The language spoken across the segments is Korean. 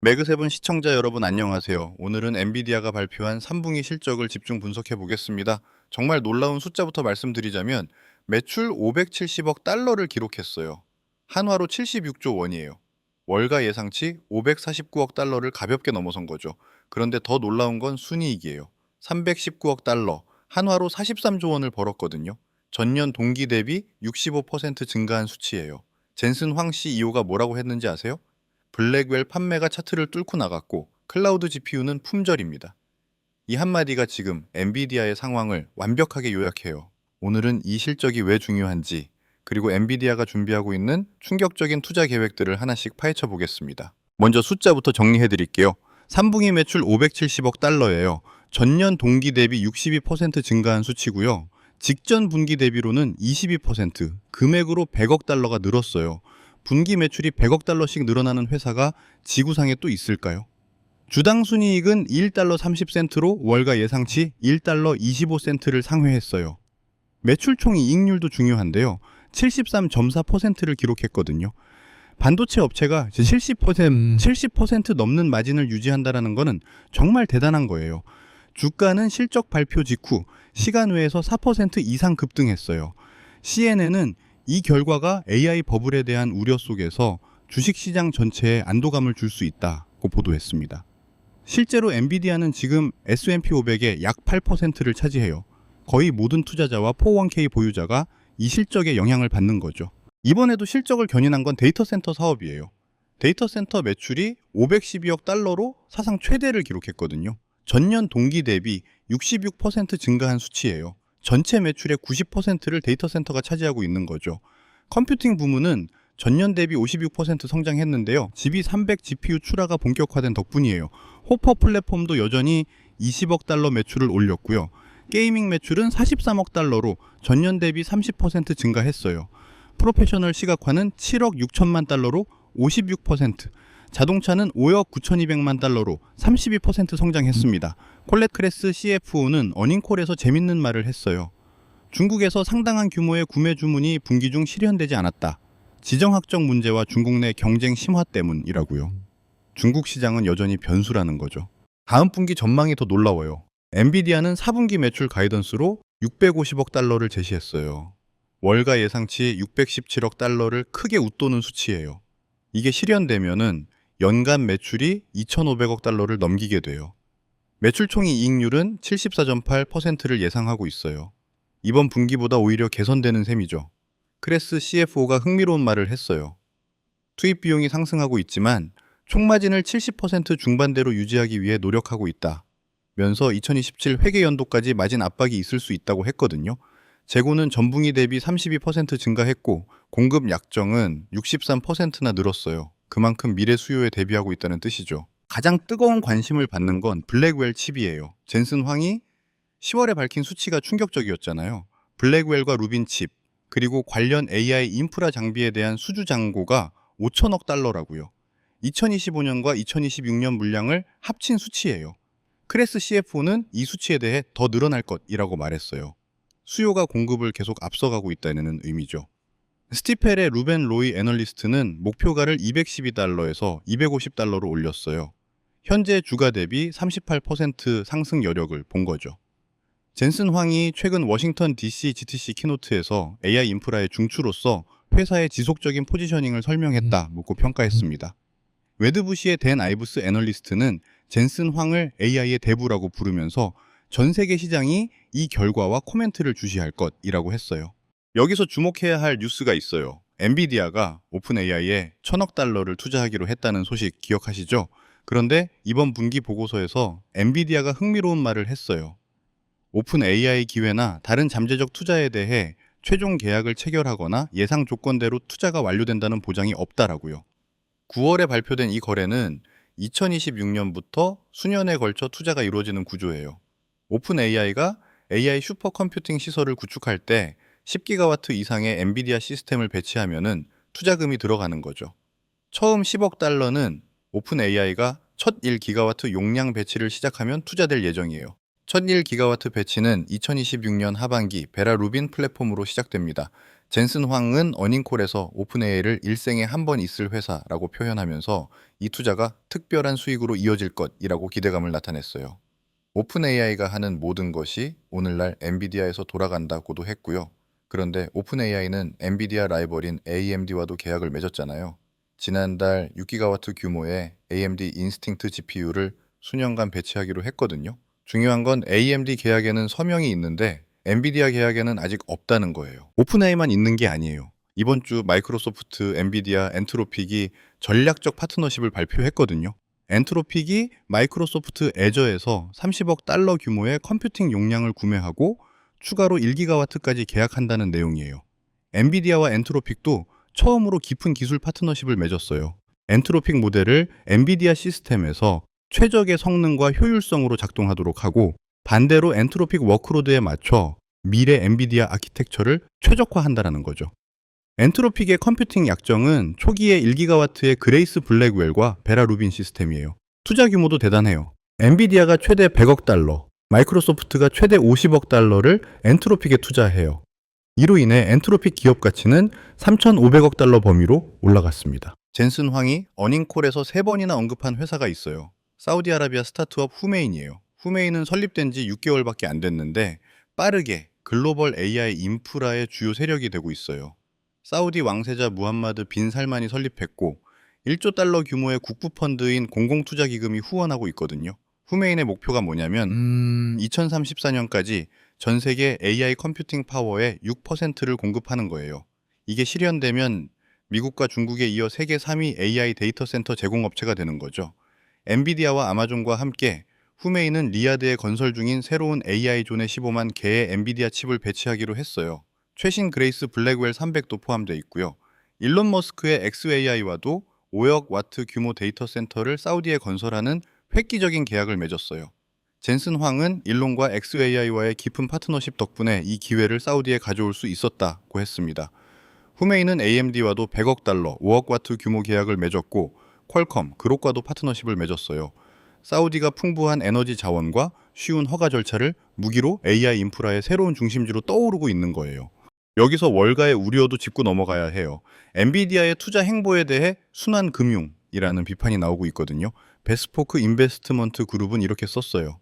매그세븐 시청자 여러분 안녕하세요. 오늘은 엔비디아가 발표한 3분기 실적을 집중 분석해 보겠습니다. 정말 놀라운 숫자부터 말씀드리자면 매출 570억 달러를 기록했어요. 한화로 76조 원이에요. 월가 예상치 549억 달러를 가볍게 넘어선 거죠. 그런데 더 놀라운 건 순이익이에요. 319억 달러, 한화로 43조 원을 벌었거든요. 전년 동기 대비 65% 증가한 수치예요. 젠슨 황 CEO가 뭐라고 했는지 아세요? 블랙웰 판매가 차트를 뚫고 나갔고 클라우드 GPU는 품절입니다. 이 한마디가 지금 엔비디아의 상황을 완벽하게 요약해요. 오늘은 이 실적이 왜 중요한지, 그리고 엔비디아가 준비하고 있는 충격적인 투자 계획들을 하나씩 파헤쳐 보겠습니다. 먼저 숫자부터 정리해 드릴게요. 3분기 매출 570억 달러예요. 전년 동기 대비 62% 증가한 수치고요. 직전 분기 대비로는 22%, 금액으로 100억 달러가 늘었어요. 분기 매출이 100억 달러씩 늘어나는 회사가 지구상에 또 있을까요? 주당 순이익은 1달러 30센트로 월가 예상치 1달러 25센트를 상회했어요. 매출 총 이익률도 중요한데요. 73.4%를 기록했거든요. 반도체 업체가 70% 넘는 마진을 유지한다는 것은 정말 대단한 거예요. 주가는 실적 발표 직후 시간 외에서 4% 이상 급등했어요. CNN은 이 결과가 AI 버블에 대한 우려 속에서 주식시장 전체에 안도감을 줄 수 있다고 보도했습니다. 실제로 엔비디아는 지금 S&P 500의 약 8%를 차지해요. 거의 모든 투자자와 401k 보유자가 이 실적에 영향을 받는 거죠. 이번에도 실적을 견인한 건 데이터 센터 사업이에요. 데이터 센터 매출이 512억 달러로 사상 최대를 기록했거든요. 전년 동기 대비 66% 증가한 수치예요. 전체 매출의 90%를 데이터 센터가 차지하고 있는 거죠. 컴퓨팅 부문은 전년 대비 56% 성장했는데요. GB300 GPU 출하가 본격화된 덕분이에요. 호퍼 플랫폼도 여전히 20억 달러 매출을 올렸고요. 게이밍 매출은 43억 달러로 전년 대비 30% 증가했어요. 프로페셔널 시각화는 7억 6천만 달러로 56%, 자동차는 5억 9,200만 달러로 32% 성장했습니다. 콜렛 크레스 CFO는 어닝콜에서 재밌는 말을 했어요. 중국에서 상당한 규모의 구매 주문이 분기 중 실현되지 않았다. 지정학적 문제와 중국 내 경쟁 심화 때문이라고요. 중국 시장은 여전히 변수라는 거죠. 다음 분기 전망이 더 놀라워요. 엔비디아는 4분기 매출 가이던스로 650억 달러를 제시했어요. 월가 예상치 617억 달러를 크게 웃도는 수치예요. 이게 실현되면은 연간 매출이 2,500억 달러를 넘기게 돼요. 매출 총이 이익률은 74.8%를 예상하고 있어요. 이번 분기보다 오히려 개선되는 셈이죠. 크레스 CFO가 흥미로운 말을 했어요. 투입 비용이 상승하고 있지만 총마진을 70% 중반대로 유지하기 위해 노력하고 있다. 면서 2027 회계 연도까지 마진 압박이 있을 수 있다고 했거든요. 재고는 전분기 대비 32% 증가했고 공급 약정은 63%나 늘었어요. 그만큼 미래 수요에 대비하고 있다는 뜻이죠. 가장 뜨거운 관심을 받는 건 블랙웰 칩이에요. 젠슨 황이 10월에 밝힌 수치가 충격적이었잖아요. 블랙웰과 루빈 칩, 그리고 관련 AI 인프라 장비에 대한 수주 잔고가 5천억 달러라고요. 2025년과 2026년 물량을 합친 수치예요. 크레스 CFO는 이 수치에 대해 더 늘어날 것이라고 말했어요. 수요가 공급을 계속 앞서가고 있다는 의미죠. 스티펠의 루벤 로이 애널리스트는 목표가를 212달러에서 250달러로 올렸어요. 현재 주가 대비 38% 상승 여력을 본 거죠. 젠슨 황이 최근 워싱턴 DC GTC 키노트에서 AI 인프라의 중추로서 회사의 지속적인 포지셔닝을 설명했다 묻고 평가했습니다. 웨드부시의 댄 아이브스 애널리스트는 젠슨 황을 AI의 대부라고 부르면서 전 세계 시장이 이 결과와 코멘트를 주시할 것이라고 했어요. 여기서 주목해야 할 뉴스가 있어요. 엔비디아가 오픈 AI에 1,000억 달러를 투자하기로 했다는 소식 기억하시죠? 그런데 이번 분기 보고서에서 엔비디아가 흥미로운 말을 했어요. 오픈 AI 기회나 다른 잠재적 투자에 대해 최종 계약을 체결하거나 예상 조건대로 투자가 완료된다는 보장이 없다라고요. 9월에 발표된 이 거래는 2026년부터 수년에 걸쳐 투자가 이루어지는 구조예요. 오픈 AI가 AI 슈퍼컴퓨팅 시설을 구축할 때 10기가와트 이상의 엔비디아 시스템을 배치하면은 투자금이 들어가는 거죠. 처음 10억 달러는 오픈 AI가 첫 1기가와트 용량 배치를 시작하면 투자될 예정이에요. 첫 1기가와트 배치는 2026년 하반기 베라 루빈 플랫폼으로 시작됩니다. 젠슨 황은 어닝콜에서 오픈AI를 일생에 한 번 있을 회사라고 표현하면서 이 투자가 특별한 수익으로 이어질 것이라고 기대감을 나타냈어요. 오픈AI가 하는 모든 것이 오늘날 엔비디아에서 돌아간다고도 했고요. 그런데 오픈AI는 엔비디아 라이벌인 AMD와도 계약을 맺었잖아요. 지난달 6기가와트 규모의 AMD 인스팅트 GPU를 수년간 배치하기로 했거든요. 중요한 건 AMD 계약에는 서명이 있는데 엔비디아 계약에는 아직 없다는 거예요. 오픈AI만 있는 게 아니에요. 이번 주 마이크로소프트, 엔비디아, 엔트로픽이 전략적 파트너십을 발표했거든요. 엔트로픽이 마이크로소프트 애저에서 30억 달러 규모의 컴퓨팅 용량을 구매하고 추가로 1기가와트까지 계약한다는 내용이에요. 엔비디아와 엔트로픽도 처음으로 깊은 기술 파트너십을 맺었어요. 엔트로픽 모델을 엔비디아 시스템에서 최적의 성능과 효율성으로 작동하도록 하고 반대로 엔트로픽 워크로드에 맞춰 미래 엔비디아 아키텍처를 최적화한다는 거죠. 엔트로픽의 컴퓨팅 약정은 초기에 1기가와트의 그레이스 블랙웰과 베라 루빈 시스템이에요. 투자 규모도 대단해요. 엔비디아가 최대 100억 달러, 마이크로소프트가 최대 50억 달러를 엔트로픽에 투자해요. 이로 인해 엔트로픽 기업 가치는 3,500억 달러 범위로 올라갔습니다. 젠슨 황이 어닝콜에서 3번이나 언급한 회사가 있어요. 사우디아라비아 스타트업 후메인이에요. 후메인은 설립된 지 6개월밖에 안 됐는데 빠르게 글로벌 AI 인프라의 주요 세력이 되고 있어요. 사우디 왕세자 무함마드 빈 살만이 설립했고 1조 달러 규모의 국부 펀드인 공공투자기금이 후원하고 있거든요. 후메인의 목표가 뭐냐면 2034년까지 전 세계 AI 컴퓨팅 파워의 6%를 공급하는 거예요. 이게 실현되면 미국과 중국에 이어 세계 3위 AI 데이터 센터 제공업체가 되는 거죠. 엔비디아와 아마존과 함께 후메인은 리야드에 건설 중인 새로운 AI 존에 15만 개의 엔비디아 칩을 배치하기로 했어요. 최신 그레이스 블랙웰 300도 포함되어 있고요. 일론 머스크의 XAI와도 5억 와트 규모 데이터 센터를 사우디에 건설하는 획기적인 계약을 맺었어요. 젠슨 황은 일론과 XAI와의 깊은 파트너십 덕분에 이 기회를 사우디에 가져올 수 있었다고 했습니다. 후메이는 AMD와도 100억 달러, 5억 와트 규모 계약을 맺었고 퀄컴, 그록과도 파트너십을 맺었어요. 사우디가 풍부한 에너지 자원과 쉬운 허가 절차를 무기로 AI 인프라의 새로운 중심지로 떠오르고 있는 거예요. 여기서 월가의 우려도 짚고 넘어가야 해요. 엔비디아의 투자 행보에 대해 순환금융이라는 비판이 나오고 있거든요. 베스포크 인베스트먼트 그룹은 이렇게 썼어요.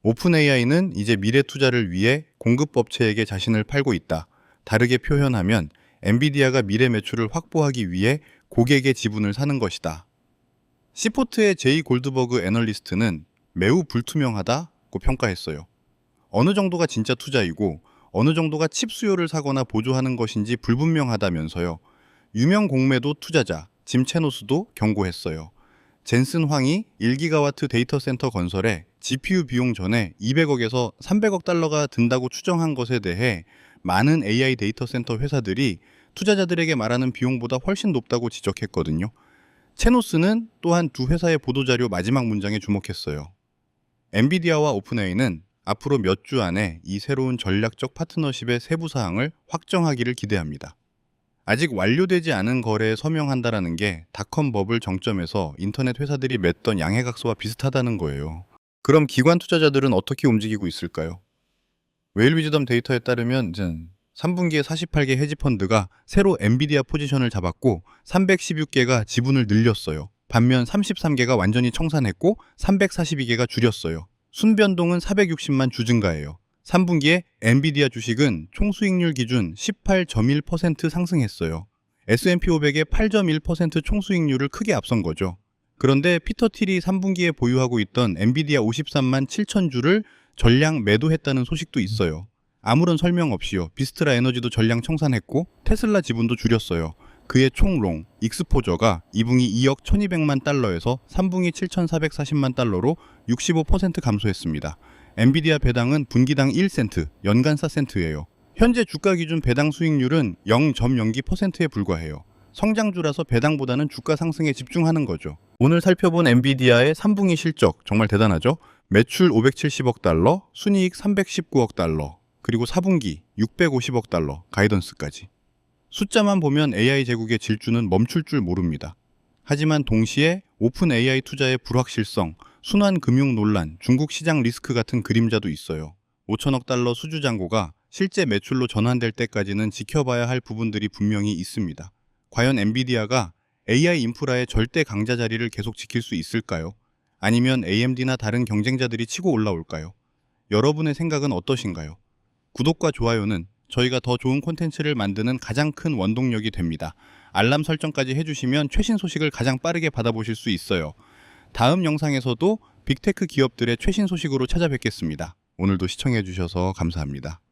오픈AI는 이제 미래 투자를 위해 공급업체에게 자신을 팔고 있다. 다르게 표현하면 엔비디아가 미래 매출을 확보하기 위해 고객의 지분을 사는 것이다. 시포트의 제이 골드버그 애널리스트는 매우 불투명하다고 평가했어요. 어느 정도가 진짜 투자이고 어느 정도가 칩 수요를 사거나 보조하는 것인지 불분명하다면서요. 유명 공매도 투자자 짐 채노스도 경고했어요. 젠슨 황이 1기가와트 데이터 센터 건설에 GPU 비용 전에 200억에서 300억 달러가 든다고 추정한 것에 대해 많은 AI 데이터 센터 회사들이 투자자들에게 말하는 비용보다 훨씬 높다고 지적했거든요. 채노스는 또한 두 회사의 보도자료 마지막 문장에 주목했어요. 엔비디아와 오픈AI는 앞으로 몇 주 안에 이 새로운 전략적 파트너십의 세부 사항을 확정하기를 기대합니다. 아직 완료되지 않은 거래에 서명한다라는 게 닷컴 버블 정점에서 인터넷 회사들이 맺던 양해각서와 비슷하다는 거예요. 그럼 기관 투자자들은 어떻게 움직이고 있을까요? 웨일 위즈덤 데이터에 따르면 3분기에 48개 헤지펀드가 새로 엔비디아 포지션을 잡았고 316개가 지분을 늘렸어요. 반면 33개가 완전히 청산했고 342개가 줄였어요. 순변동은 460만 주 증가예요. 3분기에 엔비디아 주식은 총수익률 기준 18.1% 상승했어요. S&P 500의 8.1% 총수익률을 크게 앞선 거죠. 그런데 피터 틸이 3분기에 보유하고 있던 엔비디아 53만 7천 주를 전량 매도했다는 소식도 있어요. 아무런 설명 없이요. 비스트라 에너지도 전량 청산했고 테슬라 지분도 줄였어요. 그의 총롱, 익스포저가 2분기 2억 1200만 달러에서 3분기 7440만 달러로 65% 감소했습니다. 엔비디아 배당은 분기당 1센트, 연간 4센트예요. 현재 주가 기준 배당 수익률은 0.02%에 불과해요. 성장주라서 배당보다는 주가 상승에 집중하는 거죠. 오늘 살펴본 엔비디아의 3분기 실적 정말 대단하죠? 매출 570억 달러, 순이익 319억 달러, 그리고 4분기 650억 달러 가이던스까지. 숫자만 보면 AI 제국의 질주는 멈출 줄 모릅니다. 하지만 동시에 오픈 AI 투자의 불확실성, 순환 금융 논란, 중국 시장 리스크 같은 그림자도 있어요. 5천억 달러 수주 잔고가 실제 매출로 전환될 때까지는 지켜봐야 할 부분들이 분명히 있습니다. 과연 엔비디아가 AI 인프라의 절대 강자 자리를 계속 지킬 수 있을까요? 아니면 AMD나 다른 경쟁자들이 치고 올라올까요? 여러분의 생각은 어떠신가요? 구독과 좋아요는 저희가 더 좋은 콘텐츠를 만드는 가장 큰 원동력이 됩니다. 알람 설정까지 해주시면 최신 소식을 가장 빠르게 받아보실 수 있어요. 다음 영상에서도 빅테크 기업들의 최신 소식으로 찾아뵙겠습니다. 오늘도 시청해주셔서 감사합니다.